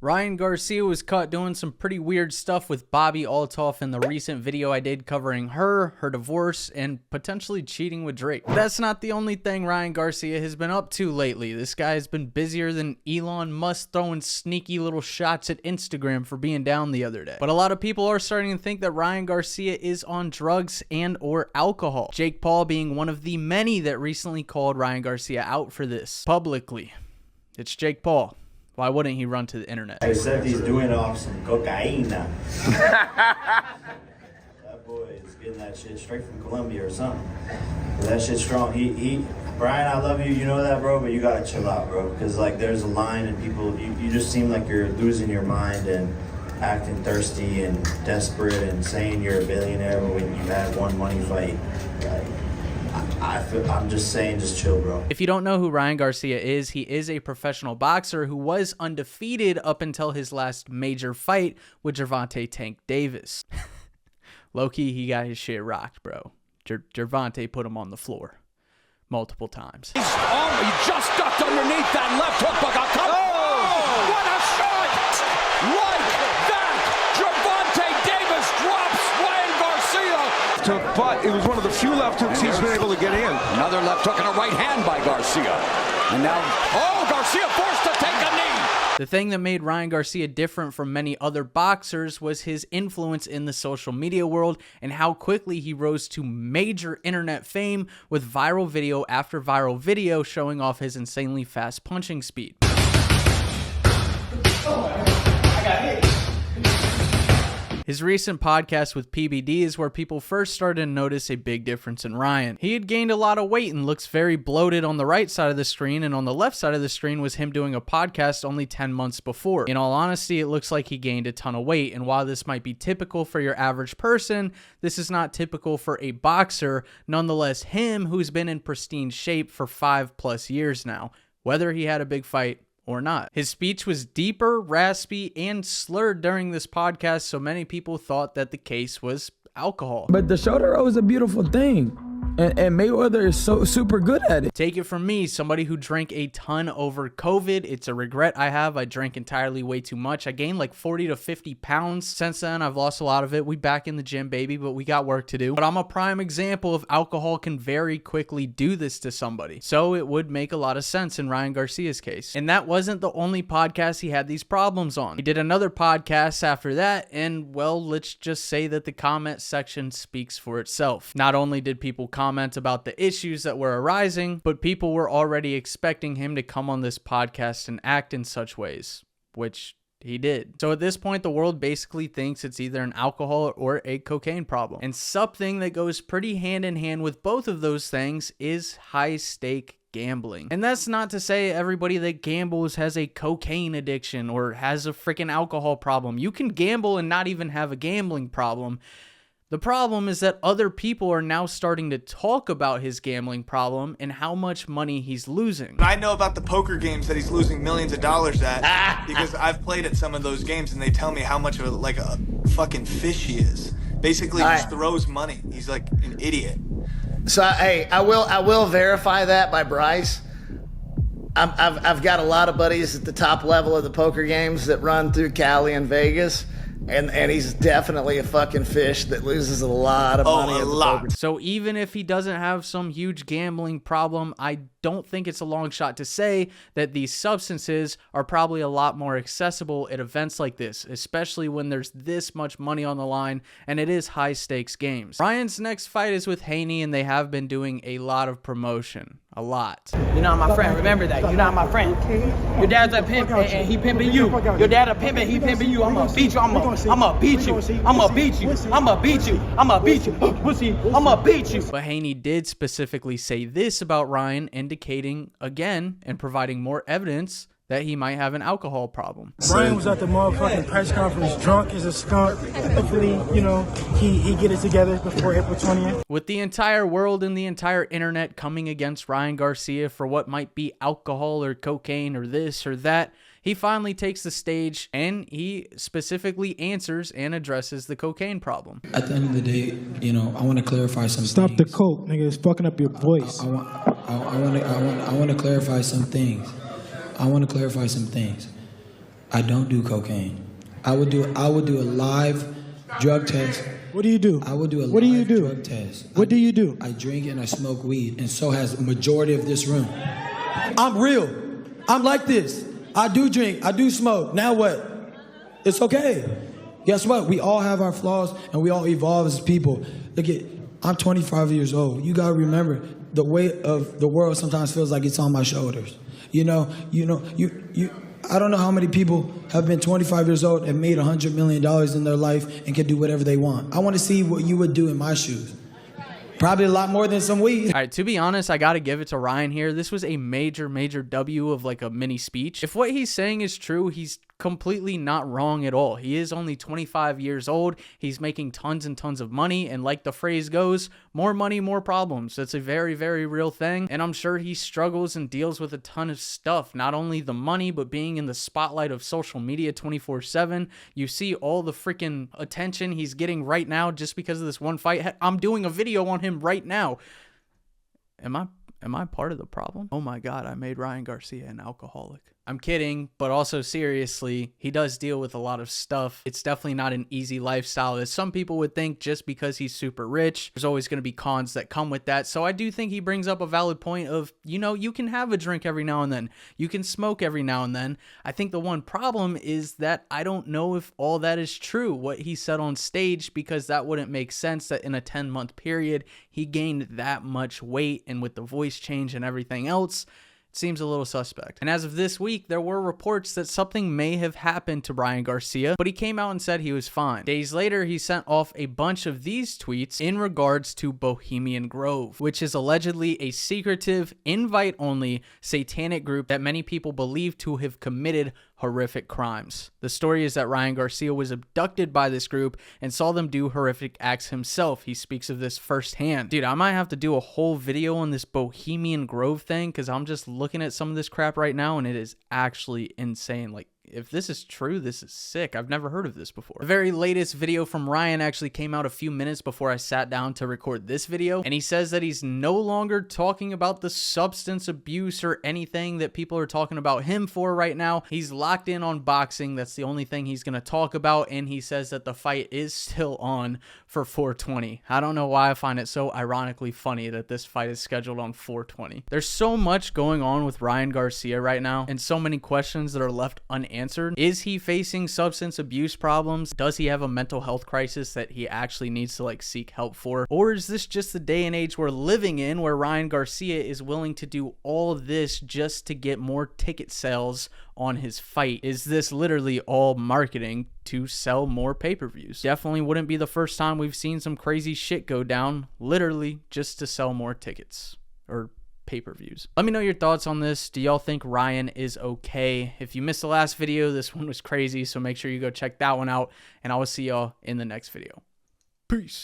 Ryan Garcia was caught doing some pretty weird stuff with Bobby Altoff in the recent video I did covering her divorce, and potentially cheating with Drake. That's not the only thing Ryan Garcia has been up to lately. This guy has been busier than Elon Musk throwing sneaky little shots at Instagram for being down the other day. But a lot of people are starting to think that Ryan Garcia is on drugs and or alcohol. Jake Paul being one of the many that recently called Ryan Garcia out for this publicly. It's Jake Paul. Why wouldn't he run to the internet? Except he's doing it off some cocaine. That boy is getting that shit straight from Colombia or something. That shit's strong. Brian, I love you. You know that, bro, but you gotta chill out, bro. Because, like, there's a line and people, you just seem like you're losing your mind and acting thirsty and desperate and saying you're a billionaire when you've had one money fight. Like, I'm just saying, just chill, bro. If you don't know who Ryan Garcia is, he is a professional boxer who was undefeated up until his last major fight with Gervonta Tank Davis. Low-key, he got his shit rocked, bro. Gervonta put him on the floor multiple times. He just ducked underneath that left hook, but got cut. Oh, what a shot! Like that, Gervonta Davis drops Ryan Garcia. But it was one of the few left hooks he's been able to get in. Another left hook and a right hand by Garcia. And now, oh, Garcia forced to take a knee. The thing that made Ryan Garcia different from many other boxers was his influence in the social media world and how quickly he rose to major internet fame with viral video after viral video showing off his insanely fast punching speed. His recent podcast with PBD is where people first started to notice a big difference in Ryan. He had gained a lot of weight and looks very bloated on the right side of the screen, and on the left side of the screen was him doing a podcast only 10 months before. In all honesty, it looks like he gained a ton of weight, and while this might be typical for your average person, this is not typical for a boxer. Nonetheless, him, who's been in pristine shape for 5+ years now, whether he had a big fight or not. His speech was deeper, raspy, and slurred during this podcast, so many people thought that the case was alcohol. But the shoulder roll is a beautiful thing. And Mayweather is so super good at it. Take it from me, somebody who drank a ton over COVID. It's a regret I have. I drank entirely way too much. I gained like 40 to 50 pounds. Since then, I've lost a lot of it. We back in the gym, baby, but we got work to do. But I'm a prime example of alcohol can very quickly do this to somebody. So it would make a lot of sense in Ryan Garcia's case. And that wasn't the only podcast he had these problems on. He did another podcast after that, and well, let's just say that the comment section speaks for itself. Not only did people comment about the issues that were arising, but people were already expecting him to come on this podcast and act in such ways, which he did. So at this point, the world basically thinks it's either an alcohol or a cocaine problem. And something that goes pretty hand in hand with both of those things is high-stake gambling. And that's not to say everybody that gambles has a cocaine addiction or has a freaking alcohol problem. You can gamble and not even have a gambling problem. The problem is that other people are now starting to talk about his gambling problem and how much money he's losing. I know about the poker games that he's losing millions of dollars at because I've played at some of those games and they tell me how much of a fucking fish he is. Basically, just throws money. He's like an idiot. So hey, I will verify that by Bryce. I've got a lot of buddies at the top level of the poker games that run through Cali and Vegas. And he's definitely a fucking fish that loses a lot of money. A lot. So even if he doesn't have some huge gambling problem, I don't think it's a long shot to say that these substances are probably a lot more accessible at events like this, especially when there's this much money on the line and it is high stakes games. Ryan's next fight is with Haney, and they have been doing a lot of promotion. A lot. You're not my friend. Remember that. You're not my friend. Your dad's a pimp and he pimping you. Your dad a pimp and he pimping you. I'm gonna beat you. I'm gonna beat you. I'm gonna beat you. I'm gonna beat you. I'm gonna beat you. Pussy. I'm gonna beat you. But Haney did specifically say this about Ryan, indicating again and providing more evidence that he might have an alcohol problem. Brian was at the motherfucking press conference drunk as a skunk. Hopefully, you know, he get it together before April 20th. With the entire world and the entire internet coming against Ryan Garcia for what might be alcohol or cocaine or this or that, he finally takes the stage and he specifically answers and addresses the cocaine problem. At the end of the day, you know, I want to clarify some Stop things. the coke, nigga. It's fucking up your voice. I want to clarify some things. I want to clarify some things. I don't do cocaine. I would do a live drug test. What do you do? I would do a What do you live do? drug test. What do you do? I drink and I smoke weed, and so has the majority of this room. I'm real. I'm like this. I do drink. I do smoke. Now what? It's okay. Guess what? We all have our flaws, and we all evolve as people. Look at, I'm 25 years old. You gotta remember, the weight of the world sometimes feels like it's on my shoulders. You I don't know how many people have been 25 years old and made $100 million in their life and can do whatever they want. I want to see what you would do in my shoes. Probably a lot more than some weed. All right, to be honest, I got to give it to Ryan here. This was a major W of like a mini speech. If what he's saying is true, he's completely not wrong at all. He is only 25 years old. He's making tons and tons of money. And like the phrase goes, more money, more problems. That's a very, very real thing. And I'm sure he struggles and deals with a ton of stuff. Not only the money, but being in the spotlight of social media 24/7. You see all the freaking attention he's getting right now just because of this one fight. I'm doing a video on him right now. Am I part of the problem? Oh my God, I made Ryan Garcia an alcoholic. I'm kidding, but also seriously, he does deal with a lot of stuff. It's definitely not an easy lifestyle as some people would think just because he's super rich. There's always going to be cons that come with that. So I do think he brings up a valid point of, you can have a drink every now and then. You can smoke every now and then. I think the one problem is that I don't know if all that is true, what he said on stage, because that wouldn't make sense that in a 10-month period, he gained that much weight, and with the voice change and everything else, seems a little suspect. And as of this week, there were reports that something may have happened to Ryan Garcia, but he came out and said he was fine. Days later, he sent off a bunch of these tweets in regards to Bohemian Grove, which is allegedly a secretive, invite-only satanic group that many people believe to have committed horrific crimes. The story is that Ryan Garcia was abducted by this group and saw them do horrific acts himself. He speaks of this firsthand. Dude, I might have to do a whole video on this Bohemian Grove thing because I'm just looking at some of this crap right now and it is actually insane. Like, if this is true, this is sick. I've never heard of this before. The very latest video from Ryan actually came out a few minutes before I sat down to record this video, and he says that he's no longer talking about the substance abuse or anything that people are talking about him for right now. He's locked in on boxing. That's the only thing he's going to talk about, and he says that the fight is still on for 420. I don't know why I find it so ironically funny that this fight is scheduled on 420. There's so much going on with Ryan Garcia right now, and so many questions that are left unanswered. Is he facing substance abuse problems? Does he have a mental health crisis that he actually needs to seek help for? Or is this just the day and age we're living in where Ryan Garcia is willing to do all of this just to get more ticket sales on his fight? Is this literally all marketing to sell more pay-per-views? Definitely wouldn't be the first time we've seen some crazy shit go down, literally just to sell more tickets or pay-per-views. Let me know your thoughts on this. Do y'all think Ryan is okay? If you missed the last video, this one was crazy, so make sure you go check that one out, and I will see y'all in the next video. Peace.